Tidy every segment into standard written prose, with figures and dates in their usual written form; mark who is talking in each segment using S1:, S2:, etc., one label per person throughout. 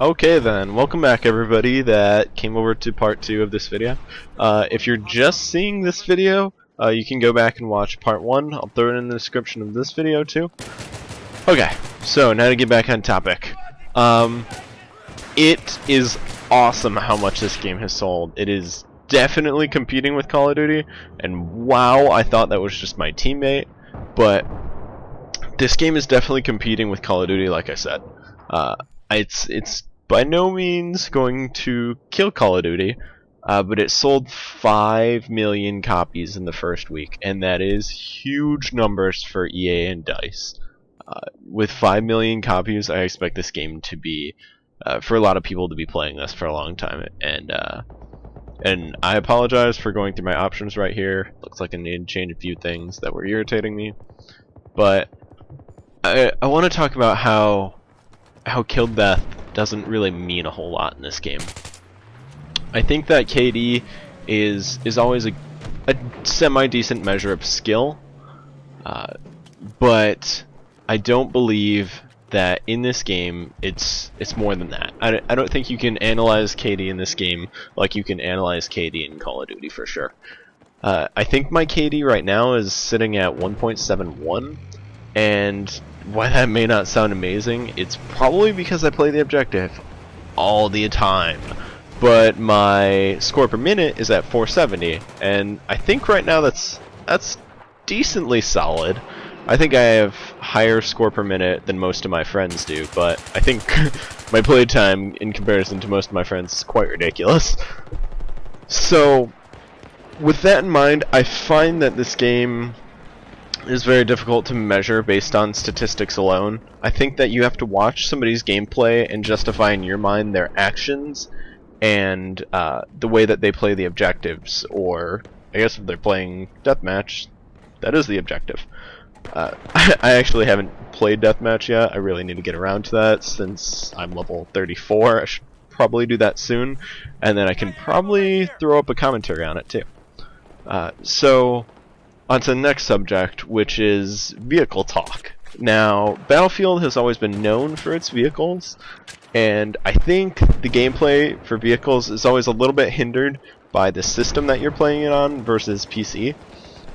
S1: Okay then, welcome back everybody that came over to part 2 of this video. If you're just seeing this video, you can go back and watch part 1. I'll throw it in the description of this video too. Okay, so now to get back on topic. It is awesome how much this game has sold. It is definitely competing with Call of Duty, and wow, I thought that was just my teammate, but this game is definitely competing with Call of Duty, like I said. It's by no means going to kill Call of Duty, but it sold 5 million copies in the first week, and that is huge numbers for EA and DICE. With 5 million copies, I expect this game to be, for a lot of people to be playing this for a long time, and I apologize for going through my options right here. Looks like I need to change a few things that were irritating me, but I want to talk about how kill death doesn't really mean a whole lot in this game. I think that KD is always a semi-decent measure of skill, but I don't believe that in this game it's more than that. I don't think you can analyze KD in this game like you can analyze KD in Call of Duty for sure. I think my KD right now is sitting at 1.71, and why that may not sound amazing, it's probably because I play the objective all the time. But my score per minute is at 470, and I think right now that's decently solid. I think I have higher score per minute than most of my friends do, but I think my playtime in comparison to most of my friends is quite ridiculous. So with that in mind, I find that this game is very difficult to measure based on statistics alone. I think that you have to watch somebody's gameplay and justify in your mind their actions and the way that they play the objectives, or I guess if they're playing deathmatch, that is the objective. I actually haven't played deathmatch yet. I really need to get around to that since I'm level 34. I should probably do that soon, and then I can probably throw up a commentary on it too. So on to the next subject, which is vehicle talk. Now, Battlefield has always been known for its vehicles, and I think the gameplay for vehicles is always a little bit hindered by the system that you're playing it on versus PC.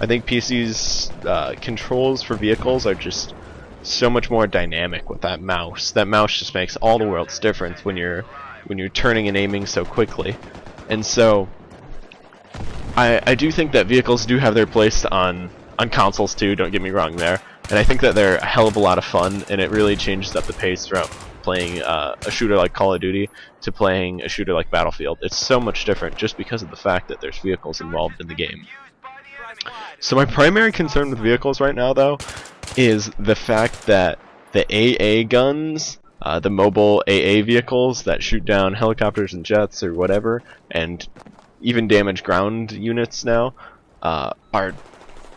S1: I think PC's controls for vehicles are just so much more dynamic with that mouse. That mouse just makes all the world's difference when you're turning and aiming so quickly. And so I do think that vehicles do have their place on consoles too, don't get me wrong there. And I think that they're a hell of a lot of fun, and it really changes up the pace throughout playing a shooter like Call of Duty to playing a shooter like Battlefield. It's so much different just because of the fact that there's vehicles involved in the game. So my primary concern with vehicles right now, though, is the fact that the AA guns, the mobile AA vehicles that shoot down helicopters and jets or whatever, and even damage ground units now, are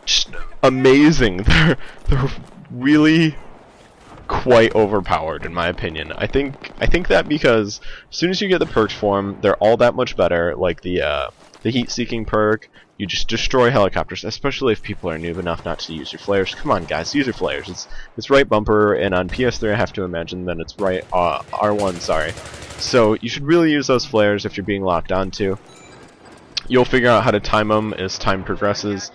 S1: just amazing. They're really quite overpowered in my opinion. I think that because as soon as you get the perks for them, they're all that much better. Like the heat-seeking perk, you just destroy helicopters, especially if people are noob enough not to use your flares. Come on, guys, use your flares. It's right bumper, and on PS3 I have to imagine that it's right R1. Sorry. So you should really use those flares if you're being locked onto. You'll figure out how to time them as time progresses.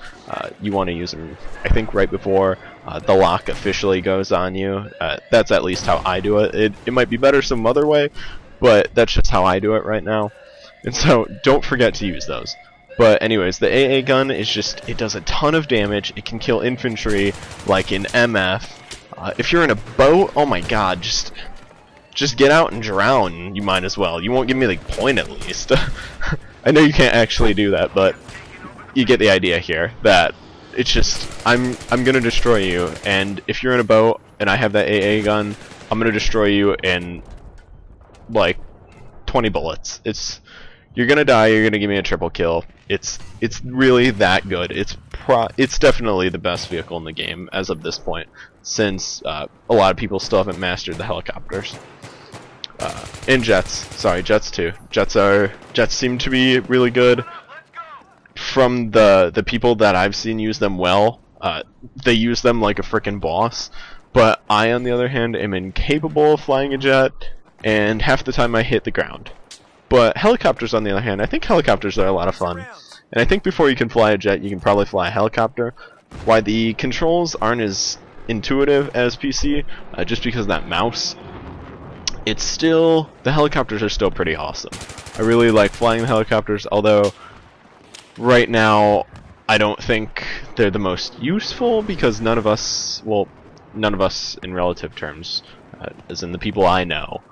S1: You want to use them, I think, right before the lock officially goes on you. That's at least how I do it. It might be better some other way, but that's just how I do it right now. And so don't forget to use those. But anyways, the AA gun is just, it does a ton of damage. It can kill infantry like in MF. If you're in a boat, oh my god, just get out and drown. You might as well. You won't give me the point at least. I know you can't actually do that, but you get the idea here. That it's just, I'm gonna destroy you, and if you're in a boat and I have that AA gun, I'm gonna destroy you in like 20 bullets. You're gonna die. You're gonna give me a triple kill. It's really that good. It's definitely the best vehicle in the game as of this point, since a lot of people still haven't mastered the helicopters. And jets. Sorry, jets too. Jets seem to be really good. From the people that I've seen use them well, they use them like a frickin' boss. But I, on the other hand, am incapable of flying a jet. and half the time I hit the ground. But helicopters, on the other hand, I think helicopters are a lot of fun. And I think before you can fly a jet, you can probably fly a helicopter. Why the controls aren't as intuitive as PC, just because of that mouse, it's still, the helicopters are still pretty awesome. I really like flying the helicopters, although right now I don't think they're the most useful, because none of us, well, none of us in relative terms, as in the people I know,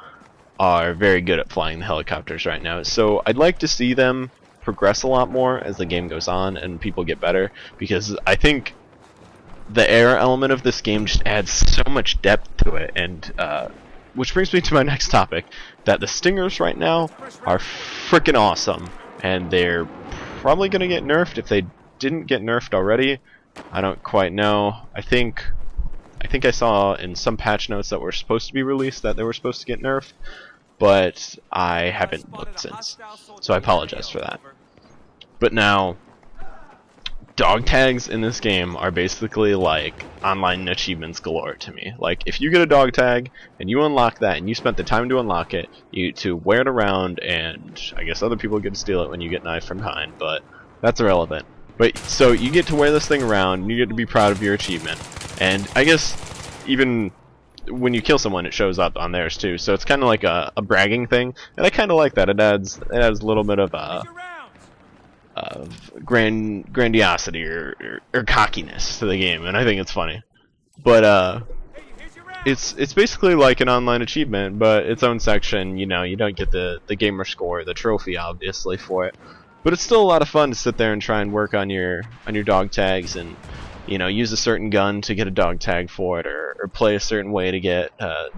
S1: are very good at flying the helicopters right now. So I'd like to see them progress a lot more as the game goes on and people get better, because I think the air element of this game just adds so much depth to it. And which brings me to my next topic, that the Stingers right now are freaking awesome, and they're probably going to get nerfed if they didn't get nerfed already. I don't quite know. I think I saw in some patch notes that were supposed to be released that they were supposed to get nerfed, but I haven't looked since, so I apologize for that. But now, dog tags in this game are basically like online achievements galore to me. Like, if you get a dog tag and you unlock that and you spent the time to unlock it, to wear it around, and I guess other people get to steal it when you get knifed from behind, but that's irrelevant. But so you get to wear this thing around, and you get to be proud of your achievement, and I guess even when you kill someone, it shows up on theirs too. So it's kind of like a bragging thing, and I kind of like that. It adds a little bit of grandiosity or cockiness to the game, and I think it's funny. But it's basically like an online achievement, but its own section. You know, you don't get the gamer score, the trophy, obviously, for it. But it's still a lot of fun to sit there and try and work on your dog tags, and you know, use a certain gun to get a dog tag for it, or play a certain way to get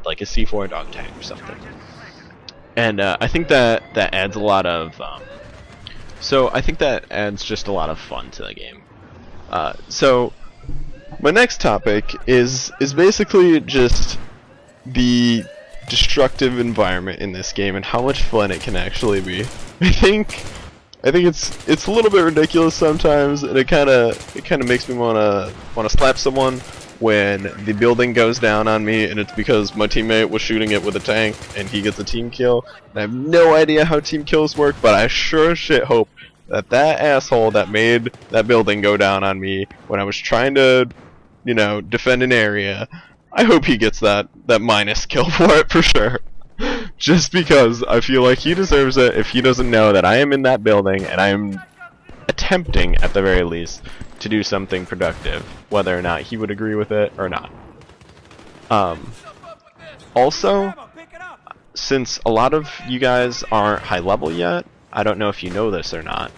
S1: like a C4 dog tag or something. And I think that adds a lot of so I think that adds just a lot of fun to the game. So my next topic is basically just the destructive environment in this game and how much fun it can actually be. I think it's a little bit ridiculous sometimes, and it kind of makes me wanna slap someone when the building goes down on me, and it's because my teammate was shooting it with a tank and he gets a team kill. And I have no idea how team kills work, but I sure as shit hope that asshole that made that building go down on me when I was trying to, you know, defend an area, I hope he gets that minus kill for it for sure. Just because I feel like he deserves it if he doesn't know that I am in that building and I am attempting, at the very least, to do something productive, whether or not he would agree with it or not. Also, since a lot of you guys aren't high level yet, I don't know if you know this or not,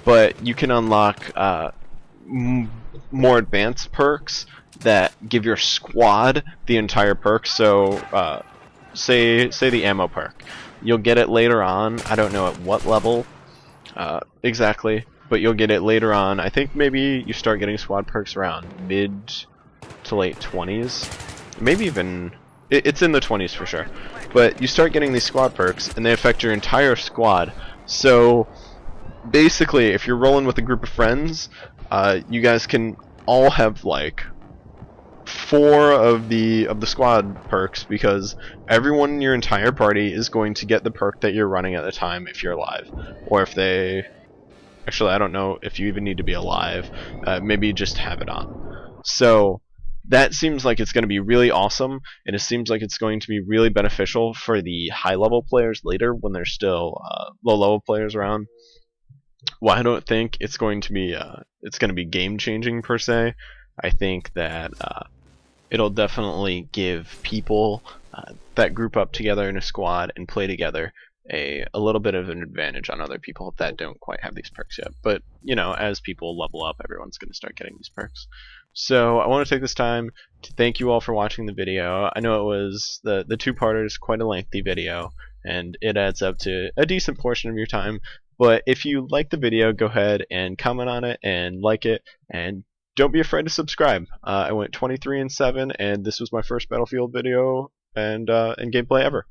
S1: but you can unlock more advanced perks that give your squad the entire perk. So say the ammo perk, you'll get it later on. I don't know at what level exactly, but you'll get it later on. I think maybe you start getting squad perks around mid to late 20s, maybe even it's in the 20s for sure. But you start getting these squad perks, and they affect your entire squad. So basically, if you're rolling with a group of friends, you guys can all have like 4 of the squad perks, because everyone in your entire party is going to get the perk that you're running at the time if you're alive, or if they actually, I don't know if you even need to be alive, maybe just have it on. So that seems like it's going to be really awesome, and it seems like it's going to be really beneficial for the high level players later when there's still low level players around. Well, I don't think it's going to be game changing per se. I think that it'll definitely give people that group up together in a squad and play together a little bit of an advantage on other people that don't quite have these perks yet. But, you know, as people level up, everyone's going to start getting these perks. So I want to take this time to thank you all for watching the video. I know it was the 2-parter is quite a lengthy video, and it adds up to a decent portion of your time. But if you like the video, go ahead and comment on it and like it, and don't be afraid to subscribe. I went 23-7, and this was my first Battlefield video and gameplay ever.